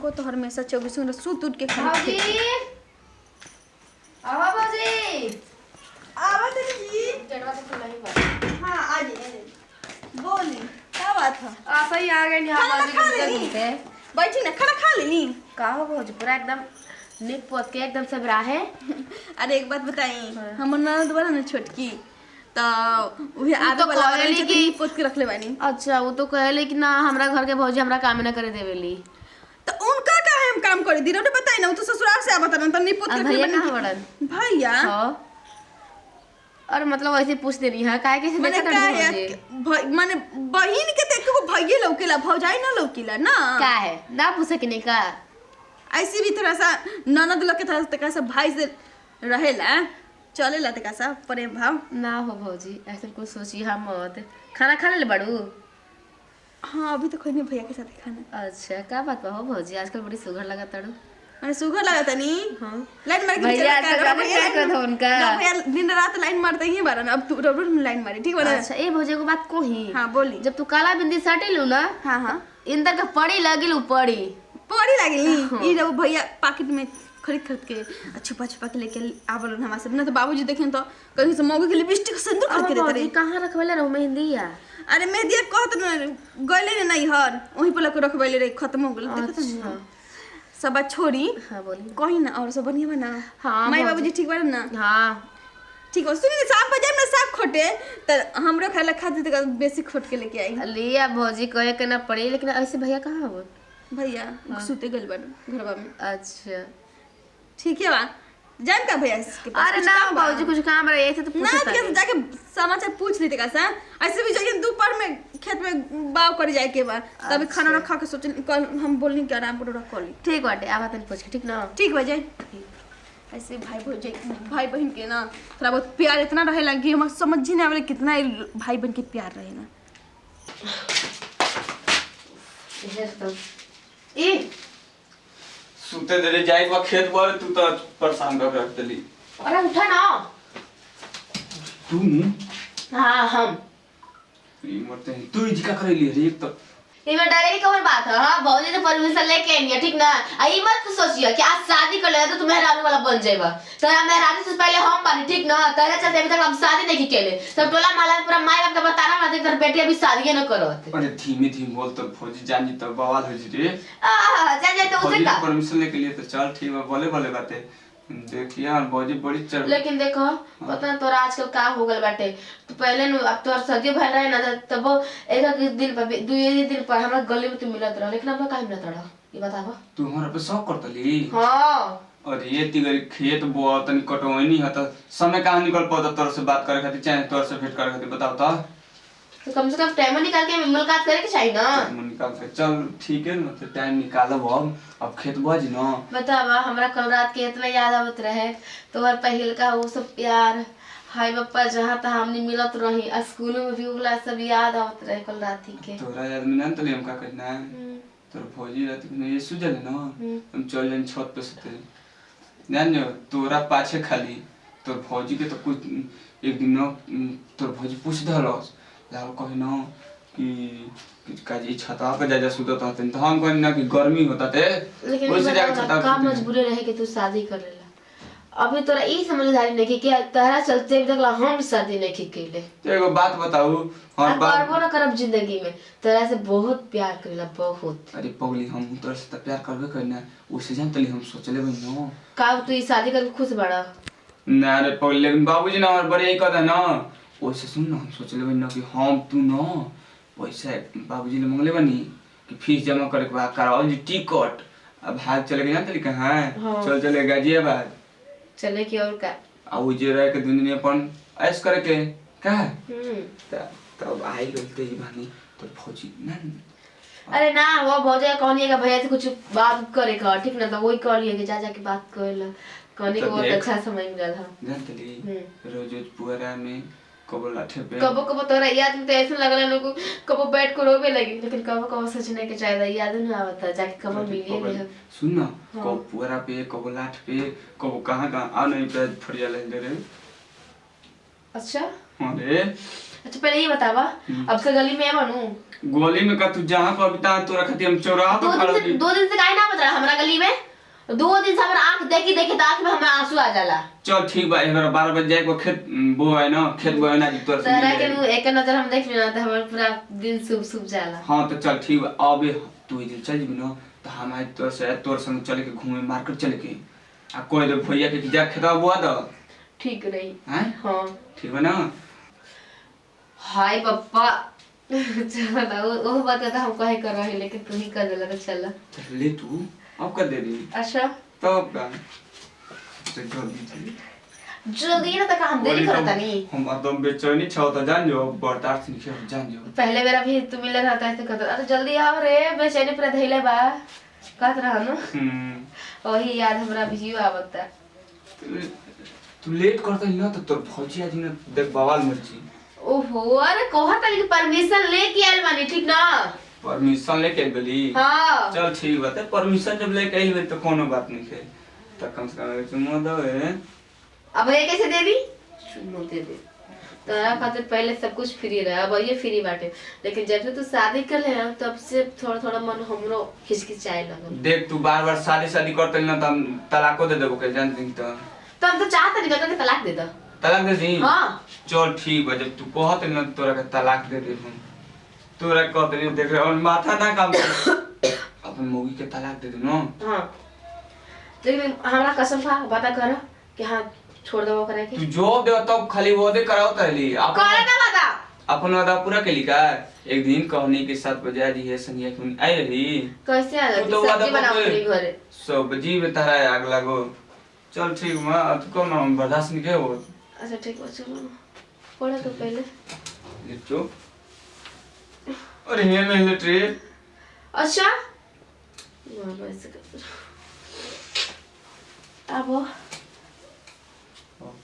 को तो हमेशा 24 घंटा सूत उठ के भाभी आवा बाजी आवा जी जड़वा तो खुला ही बा। हां आ जाइए बोली क्या बात है सही आ गए नहीं खाना खा के लेनी? घूमते बैठी ना खाना खा लेनी का हो भौजी पूरा एकदम निक पोत के एकदम सब रहा है। अरे एक बात बताई हाँ। हमर ननद वाला ना छोटकी तो वही आगे तो वाला कहली वाला कि- की पोत के रख ले बानी अच्छा वो तो कहले कि ना हमरा घर के भौजी हमरा काम ना करे देवेली। तो उनका का हम काम करे दी रे बताई ना वो तो ससुराल से आवत ना तनी पोत के रख ले भैया बानी कहाँ बड़न भैया हाँ और मतलब ऐसे पूछ दे रही है काहे के से माने देखा का था है माने बहिन के देख को भैया लौकेला भौजाई ना लौकेला ना का है ना पूछे कि नहीं का ऐसी भी थोड़ा सा ननद लोग के थोड़ा सा भाई से रहेला चलेला तका सा प्रेम भाव ना हो भौजी ऐसा कुछ सोची हम मत खाना खा ले बड़ू। हाँ अभी तो कोई नहीं भैया के साथ खाना अच्छा का बात बा हो भौजी आजकल बड़ी सुगर लगा तड़ू। मैंने सुगर लगा था नी हाँ लाइन मार के भैया चला आजकल जाने क्या करत हो उनका। भैया दिन रात लाइन मारते ही बारन अब तू रोड में लाइन मारी ठीक बना अच्छा ए भौजी को बात कोही हाँ बोली जब तू काला बिंदी साटेलू ना हाँ हाँ इंदर का पड़ी लगिलू पड़ी पड़ी लगी ये जब भैया पैकेट में खरीद के छुपा छुपा के लेके आवल हमारे सब ना तो बाबूजी देखें तो कहीं से मौके के लिपस्टिक सिंदूर खरीद के देते रहे कहाँ रखवेले रहू मेहंदिया। अरे मेहंदी कहत न गले ने नहीं हर वहीं पर लग रखबैले रे खत्म हो गेल देखत अच्छा न सब बात छोड़ी हाँ बोली कहीं ना और सब बढ़िया बना हाँ, माई बहुत- बाबूजी ठीक बा ना हाँ ठीक हो सुनी साफ बाजार में साफ खोटे त हमरो खाला खाते त बेसी खोट के लेके आई लिया भौजी कहे के ना पड़ी लेकिन ऐसे भैया कहाँ हो। भैया सुते गेल बन घरवा में अच्छा ठीक है बा जान का भैया इसके पास अरे कुछ ना काम बा? भौजी कुछ काम रहे ऐसे तो ना पूछता कैसे जाके समाचार पूछ ली का सा ऐसे भी जाइए दोपहर में खेत में बाव कर जाए के बा तभी खाना ना खा के सोचे कल हम बोलनी कि आराम करो रख ली ठीक बाटे आवा तनी पूछ के ठीक ना। ठीक बा जाए ऐसे भाई बहन के ना थोड़ा बहुत प्यार इतना रहेला कि हम समझ ही नहीं आवे कितना भाई बहन के प्यार रहेला ए सुते दे रे जाई बा खेत बार तू तो परेशान कर रख देली अरे उठा ना तू हाँ हम ई मरते हैं तू इजी का करैली रे एक तो इमे डरे की कौन बात है। हाँ भौजी ने परमिशन लेके आई है ठीक ना आई मत सोचिए कि आज शादी कर ले तो तुम मेहरारू वाला बन जाएगा तो मेहरारू से पहले हम बनी ठीक ना तेरे चलते अभी तक हम शादी नहीं केले सब टोला माला में पूरा माई बाप का बताना मत तेरी बेटी अभी शादी न करत। अरे धीमे धीमे बोल तो फौजी जान जी तो बवाल हो जी रे चल जाए तो उसे फौजी का परमिशन लेके लिए तो चल ठीक है बोले बोले बातें देखिए यार फौजी बड़ी चढ़ लेकिन देखो पता है तोरा आजकल का हो गल बाटे तो पहले न अब तोर सदी भर रहे ना तब एक दिन पर दुई दिन पर हमरा गली में तू मिलत रह लेकिन अब काहे मिलत रह ये बतावा तू हमरा पे शौक करतली हां और ये तिगरी खेत बोआ तनी कटवनी है तो समय कहां निकल पाता तोर से बात करे खातिर चाहे तोर से भेंट करे खातिर बताओ तो कम से कम टाइम निकाल के मुलाकात करे के चाहिए ना। टाइम निकाल के चल ठीक है ना तो टाइम निकालब अब खेत बाजी ना बतावा हमरा कल रात के इतना याद आवत रहे तोहर पहिल का वो सब प्यार हाय बप्पा जहाँ तहाँ हमने मिलत रही स्कूल में भी उगला सब याद आवत रहे कल रात के। तोरा याद में ना तले हम का करना है तोर फौजी रात में ये सुजल ना हम चल जाइन छत पे सुते जान तोरा पाछे खाली तोर फौजी के तो कुछ एक दिन ना तोर फौजी पूछ धलस लाल कहे ना कि काजी छता पे जा सुतत हतन तो हम कहन ना कि गर्मी होता ते लेकिन ओइसे जाके छता का मजबूरी रहे कि तू शादी कर लेला अभी तोरा ई समझदारी नहीं कि तहरा चलते अभी तक हम शादी नहीं केले तो एगो बात बताऊ हर बात करबो ना करब जिंदगी में तोरा से बहुत प्यार करेला बहुत। अरे पगली हम तोरा से प्यार करबे करना उसे जान तली हम सोचले बन नो का तू ई शादी करके खुश बड़ा ना रे पगली लेकिन बाबूजी ना हमारे बड़े ही कहता ना ओसे सुन ना हम सोचले बन कि हम तू ना पैसा बाबूजी ने मांगले बनी कि फीस जमा करे के बाद कराओ जी टिकट अब भाग चले गए ना तली कहां चल चले गाजियाबाद चले की और का आ उ जे रह के दुनिया अपन ऐश करे के का तब आई बोलते ही बानी तो फौजी ना अरे ना वो भौजा कहनी का भैया से कुछ बात करे का ठीक ना तो वही कह लिए कि जा जा के बात करेला कहनी को बहुत अच्छा समय मिलल हां जानतली रोज रोज पुअरा में कबो लाठे पे कबो कबो तोरा याद में तो ऐसे लगला लोग कबो बैठ को रोवे लगी लेकिन कबो कबो सोचने के चाहिए याद नहीं आवता जाके कबो मिलिए ले सुन ना कबो पुअरा पे कबो लाठ पे कबो कहां कहां आ नहीं पे फरिया ले रे अच्छा अरे अच्छा पहले ये बतावा अब से गली में बनू गोली में का तू जहां को अभी तोरा खातिर हम चौराहा पर खड़ा होगी। 2 दिन से काहे ना बता हमरा गली में 2 दिन से हमरा आंख देखी देखी आंख में हमरा आंसू आ जाला। चल ठीक बा, हमरा 12 बजे जाए को खेत बो है ना, खेत बो है ना तोरा से तोरा के एक नजर हम देख लेना त हमर पूरा दिन शुभ जाला। हां तो चल ठीक बा, अब तू इधर चल जी ना तो हम आज तोर संग चले के घूमे मार्केट चले के आ कोई दे भैया के जा खेतवा बुआ द ठीक रही हैं। हां ठीक बा ना। हाय पप्पा चलो ना वो बात तो हम कहे कर रहे लेकिन तू ही कर देला तो चल ले तू अब कर दे दी। अच्छा तब का जल्दी जल्दी ना तक हम देरी करता नहीं हम एकदम बेचैनी छ त जान जो बर्दाश्त नहीं के जान जो। पहले मेरा भी तू मिले रहता है तो कहता अरे जल्दी आओ रे बेचैनी पर धइले बा कहत रहा न। वही याद हमरा भी आवता। तू लेट करता ना तो तोर फौजी आज ना देख बवाल मर्जी। ओहो अरे कहत कि परमिशन लेके आइल बानी ठीक ना। परमिशन लेके गली। हां चल ठीक बात है, परमिशन जब लेके आई तो कोनो बात नहीं है त कम से कम चुम्मा दो है। अब ये कैसे दे दी चुम्मा दे दे तोरा खातिर पहले सब कुछ फ्री रहा अब ये फ्री बाटे लेकिन जब से तू शादी कर ले ना तब से थोड़ा थोड़ा मन हमरो हिचकिचाए लगल। देख तू बार-बार शादी करते ना त तलाको दे देबो के जान दिन त हम तो चाहत नहीं करके तलाक दे दो। तलाक दे दी। हां चल ठीक बा, जब तू कहत ना तोरा के तलाक दे दे हम तोरा कहत नहीं देख रहे और माथा ना काम अपन मौगी के तलाक दे दे ना। हां लेकिन हमरा कसम खा वादा कर कि हां छोड़ दो करे के तू जो दे तब खाली वो दे कराओ तहली करे ना वादा अपन वादा पूरा के लिखा। एक दिन कहनी के 7 बजे जी है संगिया क्यों आई रही कैसे आ तू तो वादा सब्जी बनाओ करते। तेरे घरे सब्जी में तारा आग लागो। चल ठीक मां तू कम ना बर्दाश्त नहीं के हो। अच्छा ठीक है चलो पढ़ा तो पहले ये चुप। अरे ये में लिटरे अच्छा वाह वैसे कर अब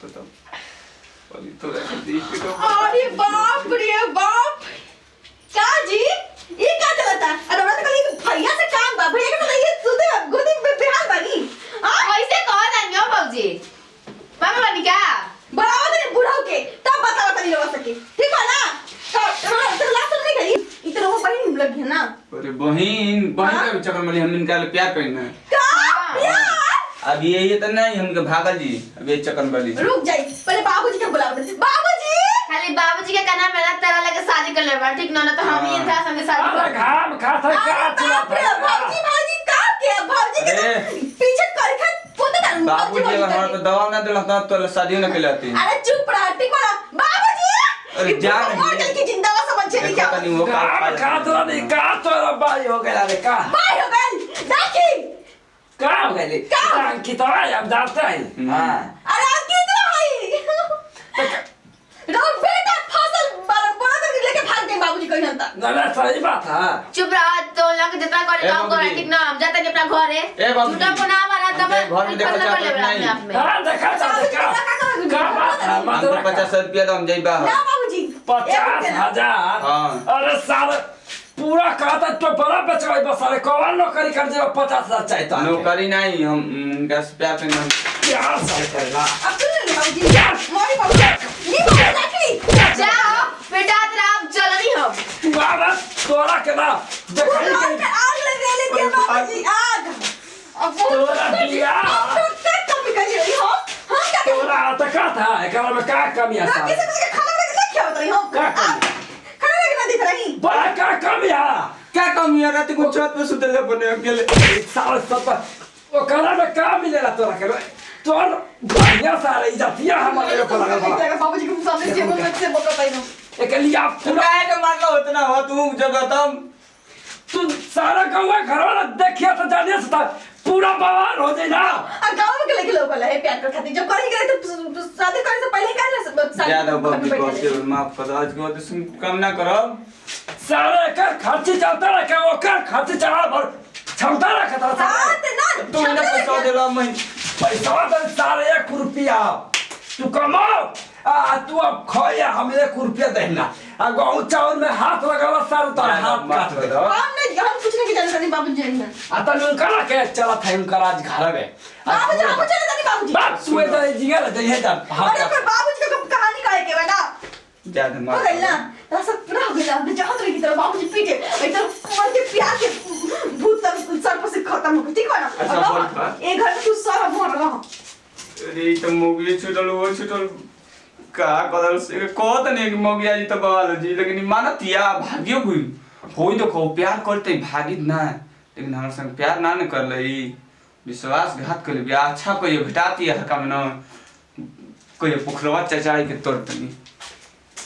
तो पली तो देख के तो अरे बाप रे बाप का जी ये का चलता। अरे हमरा तो कल भैया से काम बा, भैया के तो ये सुदे गोदी में बेहाल बानी। कैसे कह जानियो बाबूजी बाबा बनी क्या बढ़ावा दे बुढ़ाओ के तब बताओ तनी रवा सके ठीक है ना। तो लास्ट नहीं करी इतना वो बहन लगी है ना। अरे बहन के चक्कर में हम इनका प्यार करना का यार अब ये तो नहीं हमके भागल जी अब ये चक्कर वाली रुक जाई पहले बाबूजी के बुलाओ बाबूजी। खाली बाबूजी के कहना मेरा तेरा लगे शादी कर ले बा ठीक ना तो हम ही था संगे शादी कर घाम खाता का चला बाबूजी बाबूजी का के बाबूजी के पीछे कर के पोते डालूं। बाबूजी अगर हमारे को दवा ना दिला तो शादी न कहलाती। अरे चुप रहा ठीक वाला बाबूजी। अरे जा मॉडल की जिंदा समझ नहीं क्या पता नहीं वो घाम खाता नहीं का तोरा बाई हो गया रे का बाय हो गई देखी का हो गया का की तो अब जाता है। हां अरे आप कितना है रो बेटा फसल बड़ा करके लेके भाग गए बाबूजी कहीं था ना सही बात है। चुप रहा तो लग जितना करे काम कर ठीक ना हम जाते अपना घर है झूठा को ना मारा तब घर में देखो आप में हां देखा का बात है हमको 50 रुपया दम जाइबा ना बाबूजी 50,000। हां अरे सारे पूरा कहता तो बड़ा बचवाई बस अरे कौन नौकरी कर दे 50,000 चाहिए तो नौकरी नहीं हम इनका प्यार करना क्या सब करना अब सुन ले बाबूजी मोरी बाबूजी ये बात जाओ बेटा तेरा अब चलनी हम तू आवा तोरा के ना देखई के आग लगे लेके बाबूजी आग अब तोरा दिया कभी कहीं हो हम क्या तोरा तका था एकरा में का कमी है साहब किसी के खाना लगे क्या होता है हम का कमी खाना लगे ना दिख रही बड़ा का कमी है क्या कमी है रात को छत पे सुतले बने अकेले साल सब वो करा में का मिलेला तोरा के तोर बढ़िया सारा इज्जतिया हमारे ऊपर लगा बड़ा बाबूजी के सामने जेब में से बकता ही ना एक लिया पूरा काहे के मारलो उतना हो तू जगह तम तू सारा गांव घर वाला देखिया तो जानिए से पूरा बवाल हो जाए ना। आ गांव में लेके लोग है प्यार कर खातिर जब कहीं गए तो शादी करने से पहले क्या ज्यादा बब्बी को से माफ कर आज के बाद तुम काम ना करो सारे का खर्च चलता रहा के ओकर खर्च चला भर क्षमता रखता साथ ना तू ना पैसा देला मैं पैसा तो सारे 1 रुपया तू कमाओ तू अब खोया हम 1 रुपया देना आ गाँव चावल में हाथ लगावा सारे तो हाथ काट दे हम कुछ नहीं जानते नहीं बाबूजी नहीं आता उनका के चला था उनका आज घर में बाबूजी हम चले नहीं बाबूजी बात सुए तो जिगर दे है जा अरे पर बाबूजी का कहानी काहे के बेटा ज्यादा हो मत गइल ना तो सब पूरा हो गइल अब जहां तक की तरह बाबूजी पीटे एकदम मन के प्यार के भूत सर पर से खत्म हो गई ठीक है ना अच्छा, बोल था। ए घर में तू सारा भर रहा अरे तो मोगी छुटल वो छुटल का कदर से कहत नहीं कि मोगी आज तो बवाल जी लेकिन मानत या भाग्यो हुई होई तो को प्यार करते भागित ना लेकिन हमारे संग प्यार ना कर लई विश्वासघात कर ले अच्छा कोई घटाती है हका में न कोई पुखरवा चचाई के तोड़ तनी